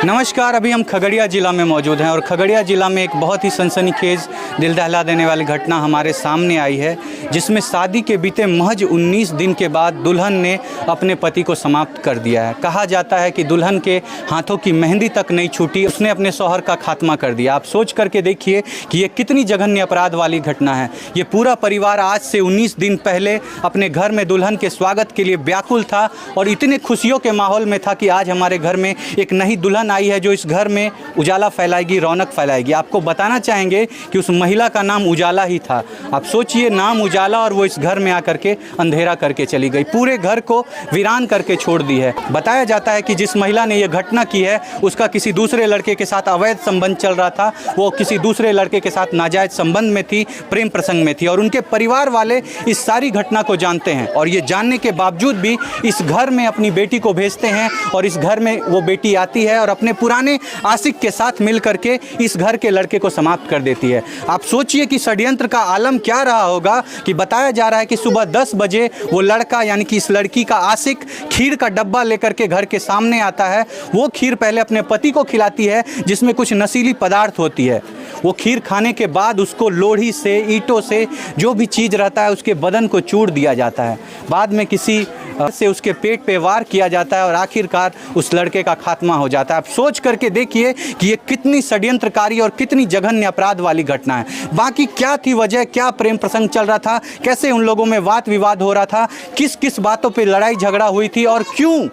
नमस्कार, अभी हम खगड़िया ज़िला में मौजूद हैं और खगड़िया ज़िला में एक बहुत ही सनसनीखेज दिल दहला देने वाली घटना हमारे सामने आई है, जिसमें शादी के बीते महज 19 दिन के बाद दुल्हन ने अपने पति को समाप्त कर दिया है। कहा जाता है कि दुल्हन के हाथों की मेहंदी तक नहीं छूटी, उसने अपने शौहर का खात्मा कर दिया। आप सोच करके देखिए कि ये कितनी जघन्य अपराध वाली घटना है। ये पूरा परिवार आज से 19 दिन पहले अपने घर में दुल्हन के स्वागत के लिए व्याकुल था और इतने खुशियों के माहौल में था कि आज हमारे घर में एक नई दुल्हन आई है जो इस घर में उजाला फैलाएगी, रौनक फैलाएगी। आपको बताना चाहेंगे कि उस महिला का नाम उजाला ही था। आप सोचिए, नाम उजाला और वो इस घर में आकर के अंधेरा करके चली गई, पूरे घर को वीरान करके छोड़ दी है। बताया जाता है कि जिस महिला ने यह घटना की है उसका किसी दूसरे लड़के के साथ अवैध संबंध चल रहा था, वो किसी दूसरे लड़के के साथ नाजायज संबंध में थी, प्रेम प्रसंग में थी और उनके परिवार वाले इस सारी घटना को जानते हैं और ये जानने के बावजूद भी इस घर में अपनी बेटी को भेजते हैं और इस घर में वो बेटी आती है और अपने पुराने आशिक के साथ मिल करके इस घर के लड़के को समाप्त कर देती है। आप सोचिए कि षड्यंत्र का आलम क्या रहा होगा कि बताया जा रहा है कि सुबह 10 बजे वो लड़का यानी कि इस लड़की का आशिक खीर का डब्बा लेकर के घर के सामने आता है। वो खीर पहले अपने पति को खिलाती है जिसमें कुछ नशीली पदार्थ होती है। वो खीर खाने के बाद उसको लोढ़ी से, ईंटों से, जो भी चीज़ रहता है उसके बदन को चूर दिया जाता है। बाद में किसी से उसके पेट पे वार किया जाता है और आखिरकार उस लड़के का खात्मा हो जाता है। आप सोच करके देखिए कि ये कितनी षड्यंत्रकारी और कितनी जघन्य अपराध वाली घटना है। बाकी क्या थी वजह, क्या प्रेम प्रसंग चल रहा था, कैसे उन लोगों में वाद विवाद हो रहा था, किस किस बातों पे लड़ाई झगड़ा हुई थी और क्यों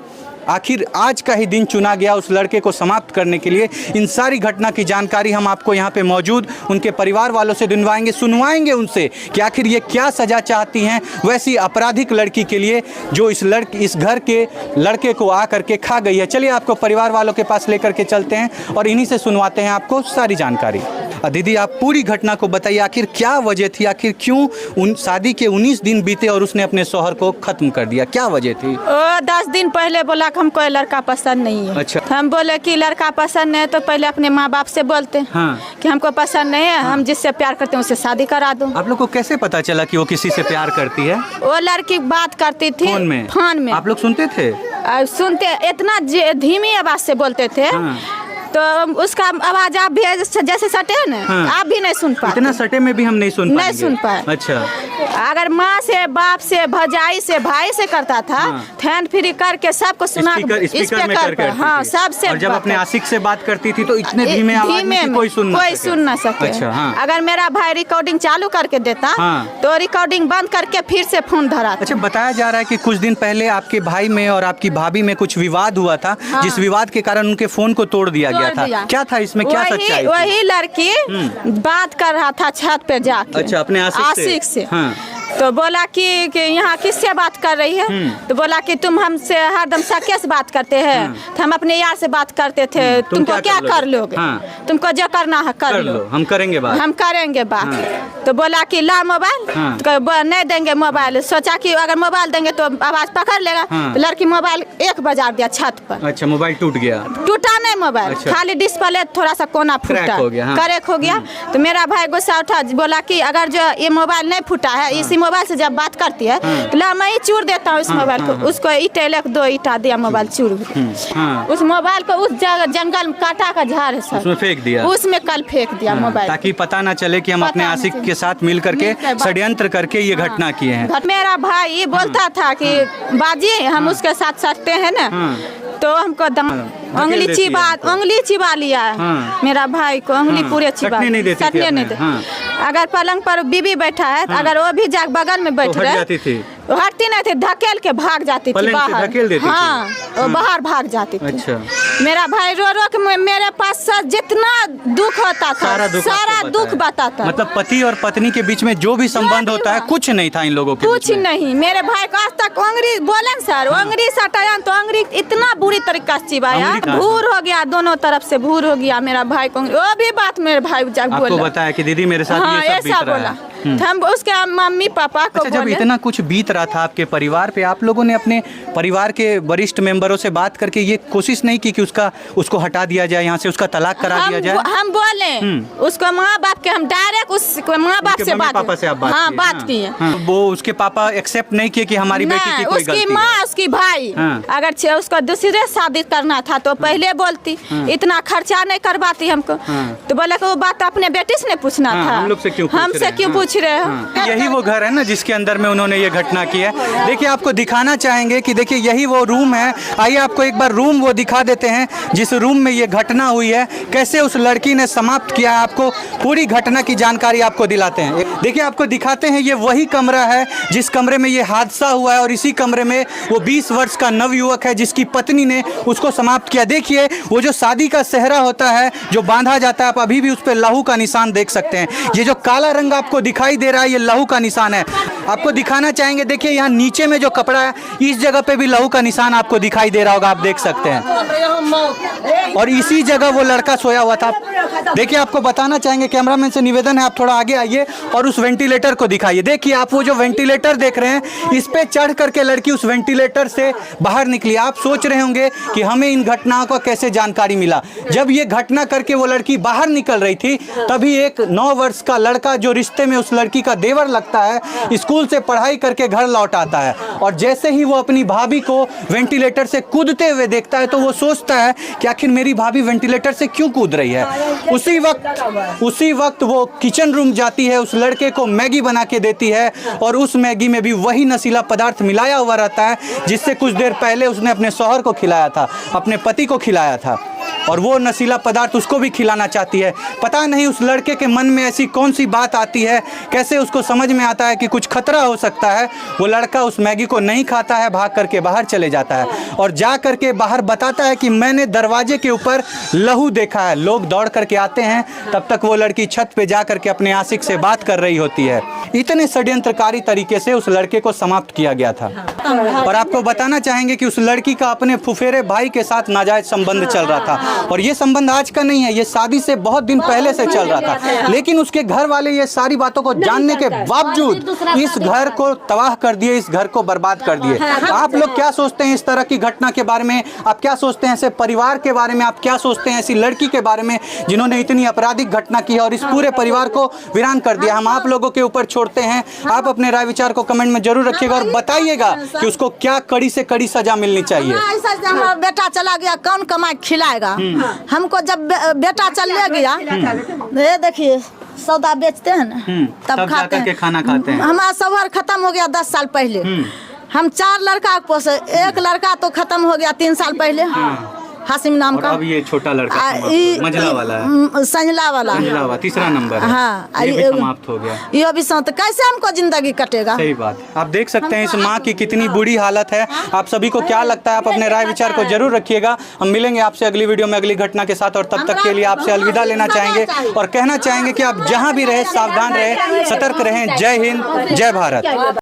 आखिर आज का ही दिन चुना गया उस लड़के को समाप्त करने के लिए, इन सारी घटना की जानकारी हम आपको यहाँ पे मौजूद उनके परिवार वालों से दिलवाएंगे, सुनवाएंगे उनसे कि आखिर ये क्या सज़ा चाहती हैं वैसी आपराधिक लड़की के लिए जो इस घर के लड़के को आ करके खा गई है। चलिए आपको परिवार वालों के पास लेकर के चलते हैं और इन्हीं से सुनवाते हैं आपको सारी जानकारी। दीदी, आप पूरी घटना को बताइए, आखिर क्या वजह थी, आखिर क्यों शादी के 19 दिन बीते और उसने अपने शौहर को खत्म कर दिया, क्या वजह थी? 10 दिन पहले बोला कि हमको लड़का पसंद नहीं है। अच्छा। हम बोले कि लड़का पसंद नहीं है तो पहले अपने माँ बाप से बोलते हैं। हाँ। कि हमको पसंद नहीं है, हम जिससे प्यार करते हैं उससे शादी करा दो। आप लोग को कैसे पता चला कि वो किसी से प्यार करती है? वो लड़की बात करती थी फोन में। आप लोग सुनते थे? सुनते, इतना धीमी आवाज से बोलते थे। हाँ। तो उसका आवाज आप भी जैसे सटे है ना। हाँ। आप भी नहीं सुन पाए, इतना सटे में भी हम नहीं सुन पाए। अच्छा। अगर माँ से, बाप से, भजाई से, भाई से करता था। हाँ। हैंड फ्री करके सबको सुना स्पीकर में करके। हाँ, सबसे। और जब अपने आशिक से बात करती थी तो इतने धीमे आवाज में कोई सुन ना सके। अच्छा। हाँ। अगर मेरा भाई रिकॉर्डिंग चालू करके देता। हाँ। तो रिकॉर्डिंग बंद करके फिर से फोन धरा। अच्छा, बताया जा रहा है कि कुछ दिन पहले आपके भाई में और आपकी भाभी में कुछ विवाद हुआ था। हाँ। जिस विवाद के कारण उनके फोन को तोड़ दिया गया था। क्या था इसमें, क्या सच्चाई थी? वही लड़की बात कर रहा था छत पे जाके। अच्छा, अपने आशिक से। हाँ। तो बोला कि यहाँ किससे बात कर रही है? तो बोला कि तुम हमसे हरदम सके से बात करते हैं। तो हम अपने यार से बात करते थे। तुमको क्या कर लोगे? हाँ। तुमको जो करना है कर लो, हम करेंगे बात। हाँ। तो बोला कि ला मोबाइल। हाँ। तो नहीं देंगे मोबाइल। सोचा कि अगर मोबाइल देंगे तो आवाज पकड़ लेगा। हाँ। तो लड़की मोबाइल एक बजा दिया छत पर। अच्छा, मोबाइल टूट गया? टूटा नहीं मोबाइल। अच्छा। खाली डिस्प्ले थोड़ा सा कोना फूटा, क्रैक हो गया। तो मेरा भाई गुस्सा उठा, बोला कि अगर जो ये मोबाइल नहीं फूटा है, इसी मोबाइल से जब बात करती है तो ला मैं चूर देता हूँ इस मोबाइल को। उसको ईंटे लेकर 2 ईंटा दिया, मोबाइल चूर। उस मोबाइल को उस जंगल काटा का झाड़ है उसमें फेंक दिया, उसमें कल फेंक दिया मोबाइल, ताकि पता ना चले कि हम अपने आशिक के साथ मिल करके षड्यंत्र करके ये घटना किए हैं। मेरा भाई बोलता था कि बाजी हम उसके साथ सटते हैं ना, तो हमको उंगली चिबा लिया। हाँ। मेरा भाई को उंगली पूरे चिबा, सटने नहीं देते। हाँ। अगर पलंग पर बीबी बैठा है। हाँ। अगर वो भी जाग बगल में बैठ रहे हटती नहीं थी, धकेल के भाग जाती थी बाहर। हाँ, वो बाहर भाग जाती थी। अच्छा। मेरा भाई रो रो के मेरे पास जितना दुख होता था सारा दुख बताता। मतलब पति और पत्नी के बीच में जो भी संबंध होता है कुछ नहीं था इन लोगों के, कुछ नहीं। मेरे भाई को आज तक उंगली बोले सर, उंगली सटाया तो उंगली इतना बुरी तरीका से चिबाया, भूर हो गया, दोनों तरफ से भूर हो गया मेरा भाई को। वो भी बात मेरे भाई जब बोला, बताया कि दीदी मेरे साथ ये सब बीत रहा है। तो हम उसके मम्मी पापा को अच्छा, जब बोले। इतना कुछ बीत रहा था आपके परिवार पे, आप लोगों ने अपने परिवार के वरिष्ठ मेंबरों से बात करके ये कोशिश नहीं की कि उसको हटा दिया जाए यहाँ से, उसका तलाक करा दिया जाए? हम बोले उसको माँ बाप के, हम डायरेक्ट उस माँ बाप से बात, पापा से आप बात हाँ किए? बात किए। वो उसके पापा एक्सेप्ट नहीं किए कि हमारी बेटी की कोई गलती उसकी माँ उसकी भाई अगर उसको दूसरे शादी करना था तो पहले बोलती, इतना खर्चा नहीं करवाती हमको। तो बोले कि वो बात अपने बेटे से नहीं पूछना था, हम लोग से क्यों हमसे क्यों पूछ रहे हो? यही वो घर है ना जिसके अंदर में उन्होंने ये घटना की है। देखिए, आपको दिखाना चाहेंगे कि देखिए यही वो रूम है। आइए आपको एक बार रूम वो दिखा देते हैं जिस रूम में ये घटना हुई है, कैसे उस लड़की ने समाप्त किया है। आपको पूरी घटना की जानकारी आपको दिलाते हैं। देखिए, आपको दिखाते हैं, ये वही कमरा है जिस कमरे में ये हादसा हुआ है और इसी कमरे में वो 20 वर्ष का नवयुवक है जिसकी पत्नी ने उसको समाप्त किया। देखिए, वो जो शादी का सेहरा होता है जो बांधा जाता है, आप अभी भी उस पर लहू का निशान देख सकते हैं। ये जो काला रंग आपको दिखाई दे रहा है, ये लहू का निशान है। आपको दिखाना चाहेंगे, देखिए यहाँ नीचे में जो कपड़ा है, इस जगह पे भी लहू का निशान आपको दिखाई दे रहा होगा, आप देख सकते हैं। और इसी जगह वो लड़का सोया हुआ था। देखिए, आपको बताना चाहेंगे, कैमरामैन से निवेदन है, आप थोड़ा आगे आइए और उस वेंटिलेटर को दिखाइए। देखिए, आप वो जो वेंटिलेटर देख रहे हैं, इस पे चढ़ करके लड़की उस वेंटिलेटर से बाहर निकली। आप सोच रहे होंगे कि हमें इन घटनाओं का कैसे जानकारी मिला। जब ये घटना करके वो लड़की बाहर निकल रही थी, तभी एक 9 वर्ष का लड़का जो रिश्ते में उस लड़की का देवर लगता है, स्कूल से पढ़ाई करके घर लौट आता है। और जैसे ही वो अपनी भाभी को वेंटिलेटर से कूदते हुए देखता है, तो वो सोचता है कि आखिर मेरी भाभी वेंटिलेटर से क्यों कूद रही है। उसी वक्त वो किचन रूम जाती है, उस लड़के को मैगी बना के देती है और उस मैगी में भी वही नशीला पदार्थ मिलाया हुआ रहता है जिससे कुछ देर पहले उसने अपने शौहर को खिलाया था, अपने पति को खिलाया था। और वो नशीला पदार्थ उसको भी खिलाना चाहती है। पता नहीं उस लड़के के मन में ऐसी कौन सी बात आती है, कैसे उसको समझ में आता है कि कुछ खतरा हो सकता है। वो लड़का उस मैगी को नहीं खाता है, भाग करके बाहर चले जाता है और जा करके बाहर बताता है कि मैंने दरवाजे के ऊपर लहू देखा है। लोग दौड़ करके आते हैं, तब तक वो लड़की छत पे जा करके अपने आशिक से बात कर रही होती है। इतने षड्यंत्रकारी तरीके से उस लड़के को समाप्त किया गया था। और आपको बताना चाहेंगे कि उस लड़की का अपने फुफेरे भाई के साथ नाजायज संबंध चल रहा था। और ये संबंध आज का नहीं है, ये शादी से बहुत दिन पहले से चल रहा था। लेकिन उसके घर वाले ये सारी बातों को जानने के बावजूद इस घर को तबाह कर दिए, इस घर को बर्बाद कर दिए। आप लोग क्या सोचते हैं इस तरह की घटना के बारे में? आप क्या सोचते हैं ऐसे परिवार के बारे में? आप क्या सोचते हैं ऐसी लड़की के बारे में जिन्होंने इतनी आपराधिक घटना की है और इस पूरे परिवार को वीरान कर दिया? हम आप लोगों के ऊपर छोड़ते हैं। आप अपने राय विचार को कमेंट में जरूर रखिएगा और बताइएगा कि उसको क्या कड़ी से कड़ी सजा मिलनी चाहिए। हमारा बेटा चला गया, कौन कमा खिलाएगा हमको? जब बेटा चले गया, ये देखिए सौदा बेचते हैं ना, तब खाते हैं, खाना खाते हैं। हमारा शौहर खत्म हो गया 10 साल पहले। हम 4 लड़का पोसे, एक लड़का तो खत्म हो गया 3 साल पहले, हासिम नाम का। अब ये छोटा लड़का मंझला वाला है, संजला वाला, तीसरा नंबर है। हाँ, ये भी समाप्त हो गया। ये भी तो कैसे हमको जिंदगी कटेगा? सही बात। आप देख सकते हैं इस माँ की कितनी बुरी हालत है। आप सभी को क्या लगता है? आप अपने राय विचार को जरूर रखिएगा। हम मिलेंगे आपसे अगली वीडियो में अगली घटना के साथ, और तब तक के लिए आपसे अलविदा लेना चाहेंगे और कहना चाहेंगे कि आप जहाँ भी रहे सावधान रहे, सतर्क रहें। जय हिंद, जय भारत।